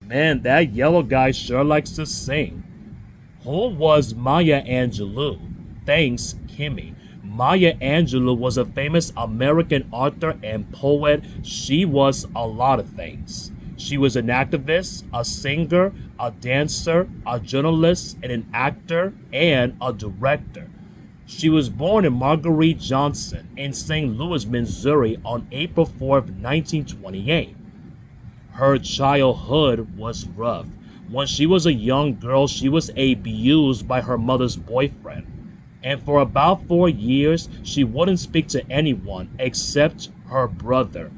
Man, that yellow guy sure likes to sing. Who was Maya Angelou? Thanks, Kimmy. Maya Angelou was a famous American author and poet. She was a lot of things. She was an activist, a singer, a dancer, a journalist, and an actor, and a director. She was born in Marguerite Johnson in St. Louis, Missouri on April 4th, 1928. Her childhood was rough. When she was a young girl, she was abused by her mother's boyfriend. And for about 4 years, she wouldn't speak to anyone except her brother.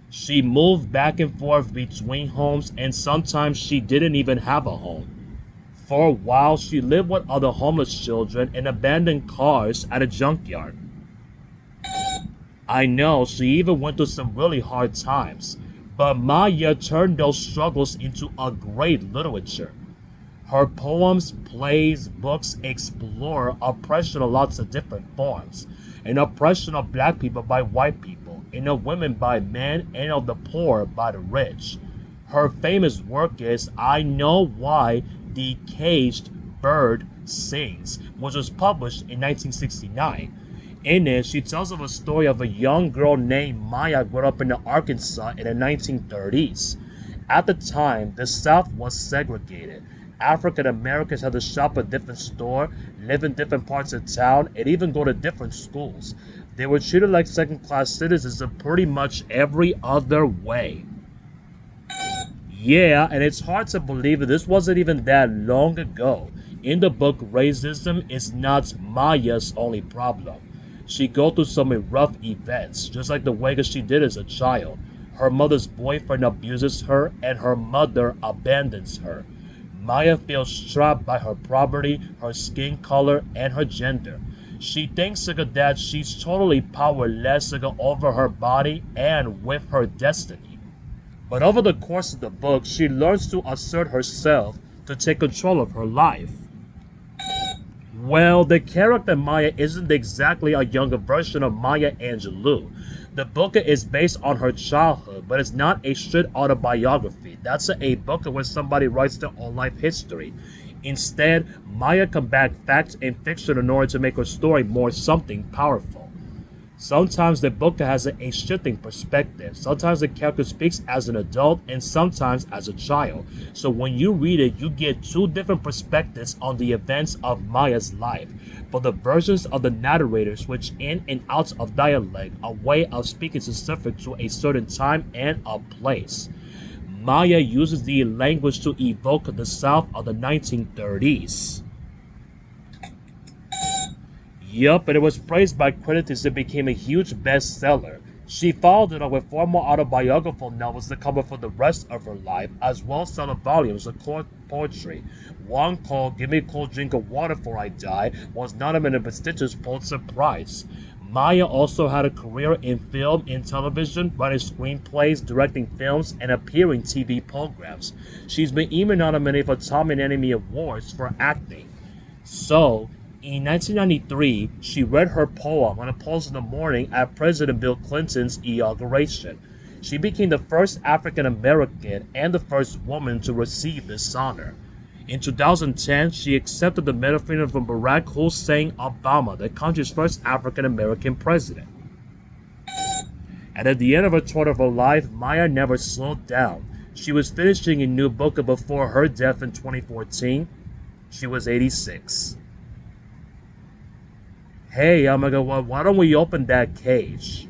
She moved back and forth between homes, and sometimes she didn't even have a home. For a while, she lived with other homeless children in abandoned cars at a junkyard. I know she even went through some really hard times, but Maya turned those struggles into a great literature. Her poems, plays, books explore oppression in lots of different forms. An oppression of black people by white people, and of women by men, and of the poor by the rich. Her famous work is I Know Why the Caged Bird Sings, which was published in 1969. In it, she tells of a story of a young girl named Maya grew up in Arkansas in the 1930s. At the time, the South was segregated. African Americans had to shop at different stores, live in different parts of town, and even go to different schools. They were treated like second-class citizens in pretty much every other way. Yeah, and it's hard to believe that this wasn't even that long ago. In the book, racism is not Maya's only problem. She goes through some rough events, just like the way that she did as a child. Her mother's boyfriend abuses her, and her mother abandons her. Maya feels trapped by her poverty, her skin color, and her gender. She thinks that she's totally powerless over her body and with her destiny. But over the course of the book, she learns to assert herself to take control of her life. Well, the character Maya isn't exactly a younger version of Maya Angelou. The book is based on her childhood, but it's not a straight autobiography. That's a book where somebody writes their own life history. Instead, Maya combines fact and fiction in order to make her story more something powerful. Sometimes the book has a shifting perspective. Sometimes the character speaks as an adult and sometimes as a child. So when you read it, you get two different perspectives on the events of Maya's life. For the versions of the narrators switch in and out of dialect, a way of speaking specific to a certain time and a place. Maya uses the language to evoke the South of the 1930s. Yup, and it was praised by critics as it became a huge bestseller. She followed it up with four more autobiographical novels to cover for the rest of her life, as well as several volumes of poetry. One called Give Me a Cold Drink of Water Before I Die was nominated for the prestigious Pulitzer Prize. Maya also had a career in film and television, writing screenplays, directing films, and appearing in TV programs. She's been even nominated for Tom and Emmy Awards for acting. So, in 1993, she read her poem on a Pulse in the Morning at President Bill Clinton's inauguration. She became the first African American and the first woman to receive this honor. In 2010, she accepted the Medal of Freedom from Barack Hussein Obama, the country's first African American president. And at the end of a third of her life, Maya never slowed down. She was finishing a new book before her death in 2014. She was 86. Hey, oh my god, why don't we open that cage?